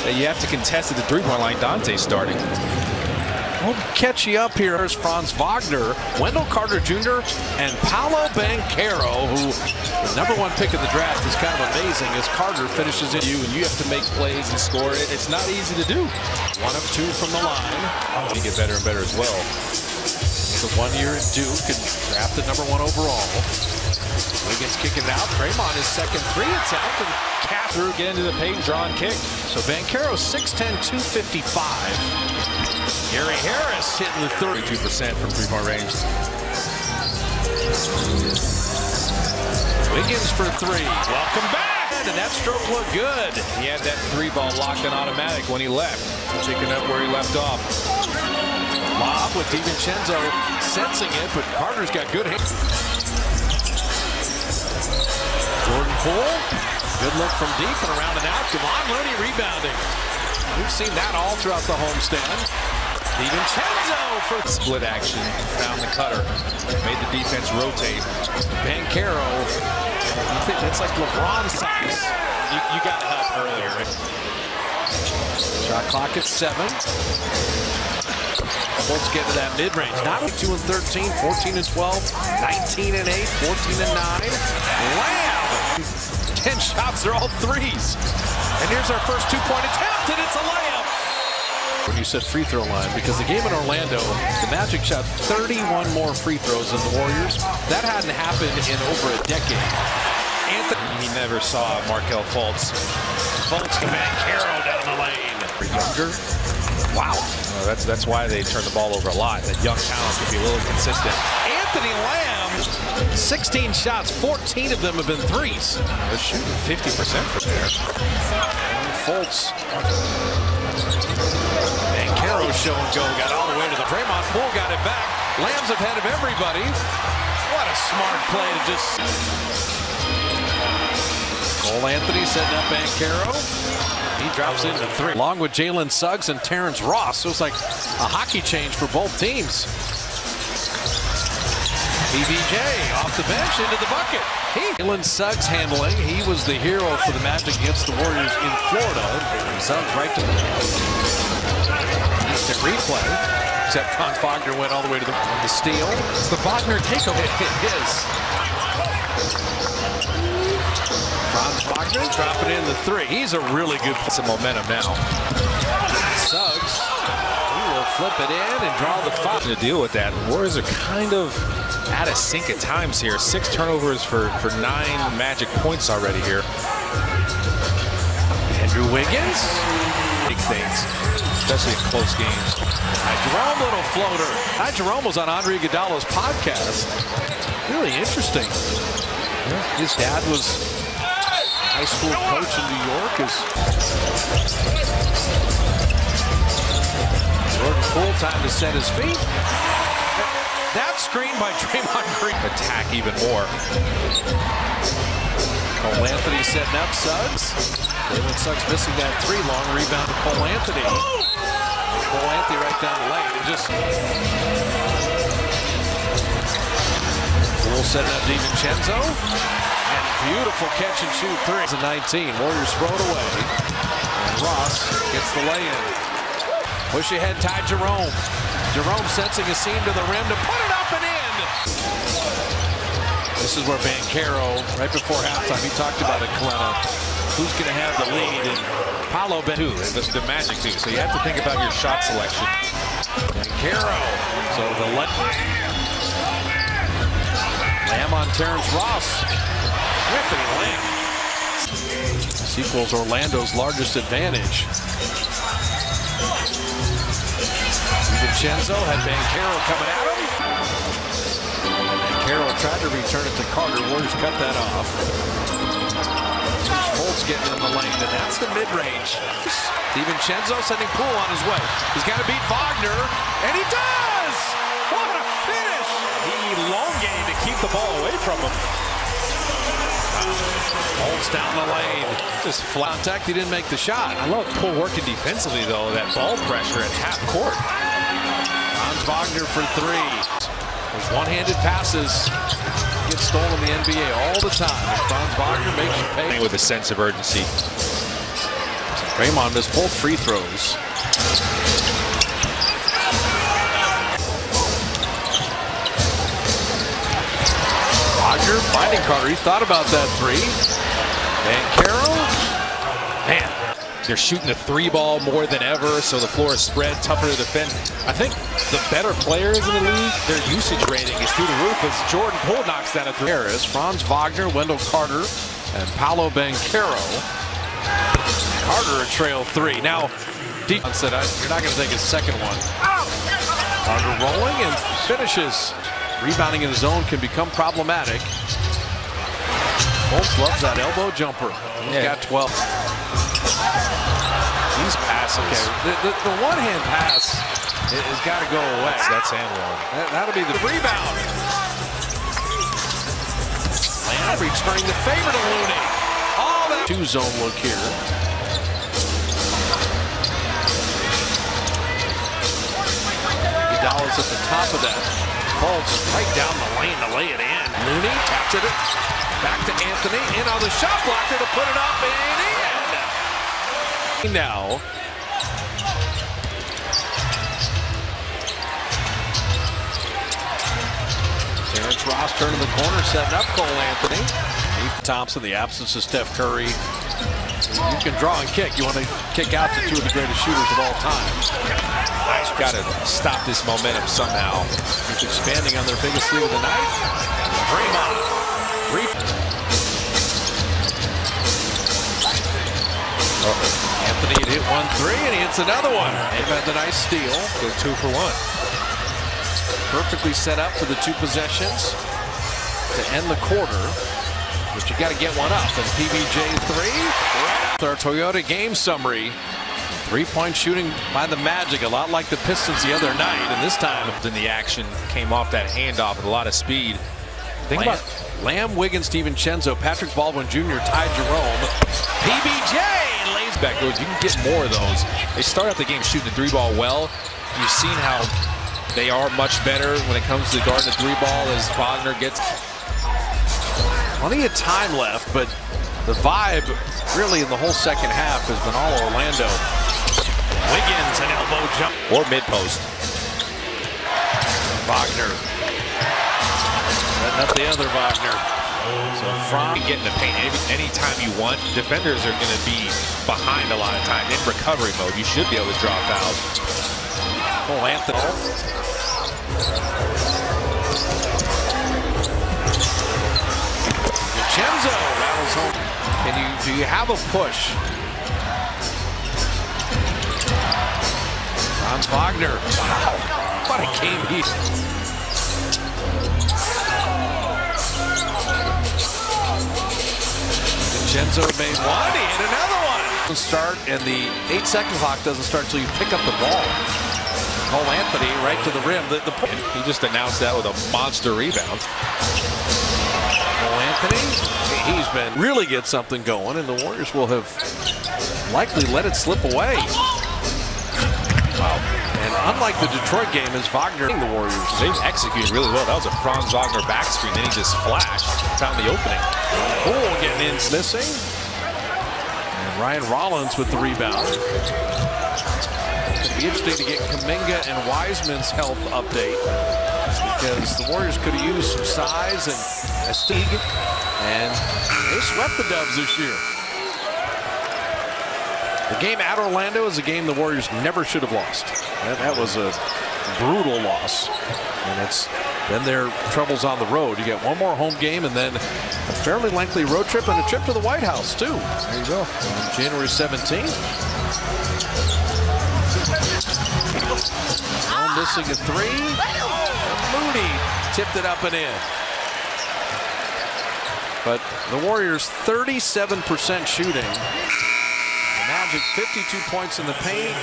You have to contest at the three-point line. Dante's starting. We'll catch you up here. Here's Franz Wagner, Wendell Carter Jr., and Paolo Banchero, who the #1 pick in the draft is kind of amazing as Carter finishes in you, and you have to make plays and score. It's not easy to do. 1 of 2 from the line. Oh, you get better and better as well. So 1 year at Duke and drafted #1 overall. Wiggins kicking it out. Draymond his second 3 attempt, and Catherine get into the paint, draw and kick. so Banchero 6'10", 255. Gary Harris hitting the 32% from three-point range. Wiggins for 3. Welcome back, and that stroke looked good. He had that 3-ball locked in automatic when he left, picking up where he left off. Lob with DiVincenzo sensing it, but Carter's got good hands. Jordan Poole, good look from deep and around and out. Kevon Looney rebounding. We've seen that all throughout the homestand. DiVincenzo for Split action, found the cutter, made the defense rotate. Banchero. I think that's like LeBron size. You got help earlier. Shot clock at 7. Colts get to that mid-range. Not 2 and 13, 14 and 12, 19 and 8, 14 and 9. Lamb! 10 shots, they're all threes. And here's our first 2-point attempt, and it's a layup. When you said free throw line, because the game in Orlando, the Magic shot 31 more free throws than the Warriors. That hadn't happened in over a decade. He never saw Markelle Fultz. Fultz to Banchero down the lane. Younger. Wow. That's why they turn the ball over a lot. That young talent can be a little consistent. Anthony Lamb, 16 shots, 14 of them have been threes. They're shooting 50% from there. Fultz. Banchero show and go, got all the way to the Draymond. Poole got it back. Lamb's ahead of everybody. What a smart play to just... Cole Anthony setting up Banchero. He drops into 3. Along with Jalen Suggs and Terrence Ross. So it's like a hockey change for both teams. PBJ off the bench into the bucket. Jalen Suggs handling. He was the hero for the Magic against the Warriors in Florida. Suggs right to the instant replay. Except Franz Wagner went all the way to the steal. It's the Wagner takeover. It is. Franz Wagner dropping in the 3. He's a really good piece of momentum now. Suggs, he will flip it in and draw the foul. To deal with that, Warriors are kind of out of sync at times here. 6 turnovers for 9 Magic points already here. Andrew Wiggins. Big things, especially in close games. Jerome, little floater. Jerome was on Andre Iguodala's podcast. Really interesting. His dad was high school coach in New York. Jordan Poole, time to set his feet. That screen by Draymond Green. Attack even more. Cole Anthony setting up Suggs. Jalen Suggs missing that 3. Long rebound to Cole Anthony. Cole Anthony right down the lane. And just Poole setting up DiVincenzo. And beautiful catch and shoot 3. 19. Warriors throw it away. And Ross gets the lay-in. Push ahead, Ty Jerome. Jerome sensing a seam to the rim to put it up and in. This is where Banchero, right before halftime, he talked about it, Kalena. Who's going to have the lead? And Paolo Banchero, the Magic too. So you have to think about your shot selection. Banchero. So the Lamb on Terrence Ross. Anthony Lamb. This equals Orlando's largest advantage. DiVincenzo had Banchero coming at him. Banchero tried to return it to Carter. Warriors cut that off. Fultz getting in the lane, and that's the mid-range. DiVincenzo sending Poole on his way. He's got to beat Wagner, and he does! What a finish! He elongated to keep the ball away from him. Fultz down the lane. Just flat contact, he didn't make the shot. I love Poole working defensively, though, that ball pressure at half court. Franz Wagner for 3. Those one-handed passes get stolen in the NBA all the time. Franz Wagner makes you pay. With a sense of urgency. Draymond missed both free throws. Wagner finding Carter. He thought about that three. Banchero. Man. They're shooting the three ball more than ever, so the floor is spread, tougher to defend. I think the better players in the league, their usage rating is through the roof as Jordan Poole knocks down a three. Harris, Franz Wagner, Wendell Carter, and Paolo Banchero. Carter a trail three. Now, defense said, you're not going to take his second one. Carter rolling and finishes. Rebounding in his zone can become problematic. Fultz loves that elbow jumper. He's got 12. These passes. Okay, the one-hand pass has got to go away. That's hand one. That'll be the rebound. Lamb returning the favor to Looney. All that two-zone look here. Iguodala's at the top of that. Fultz right down the lane to lay it in. Looney captured it. Back to Anthony. In on the shot blocker to put it up and in. Now. Terrence Ross turning the corner, setting up Cole Anthony. Thompson, the absence of Steph Curry. You can draw and kick. You want to kick out to two of the greatest shooters of all time. Got to stop this momentum somehow. Keep expanding on their biggest lead of the night. Draymond. Anthony had hit 1-3 and he hits another one. And had the nice steal. Go 2 for 1. Perfectly set up for the two possessions to end the quarter. But you got to get one up. And PBJ 3. Our Toyota game summary. Three-point shooting by the Magic, a lot like the Pistons the other night. And this time, Then the action came off that handoff with a lot of speed. Think about Lamb, Wiggins, DiVincenzo, Patrick Baldwin Jr., Ty Jerome. PBJ lays back goes. You can get more of those. They start out the game shooting the three ball well. You've seen how they are much better when it comes to guarding the three ball as Wagner gets. Plenty of time left, but the vibe really in the whole second half has been all Orlando. Wiggins, an elbow jump. Or mid-post. Wagner. Setting up the other Wagner. So from getting the paint anytime you want, defenders are going to be behind a lot of time in recovery mode. You should be able to draw fouls. Oh, Anthony. DiVincenzo rattles home. Do you have a push? Franz Wagner. Wow. What a game he. DiVincenzo made one. He hit another one. Start, and the 8-second clock doesn't start until you pick up the ball. Cole Anthony right to the rim. He just announced that with a monster rebound. Cole Anthony, he's been really get something going, and the Warriors will have likely let it slip away. Wow. And unlike the Detroit game, as Wagner, the Warriors, they've executed really well. That was a Franz Wagner back screen. Then he just flashed, found the opening. Poole getting in, missing. And Ryan Rollins with the rebound. It'd be interesting to get Kuminga and Wiseman's health update, because the Warriors could have used some size and a Stieg, and they swept the Dubs this year. The game at Orlando is a game the Warriors never should have lost. That was a brutal loss, and it's then their troubles on the road. You get one more home game and then a fairly lengthy road trip and a trip to the White House too. There you go. On January 17th. Missing a three. And Moody tipped it up and in. But the Warriors 37% shooting. The Magic 52 points in the paint.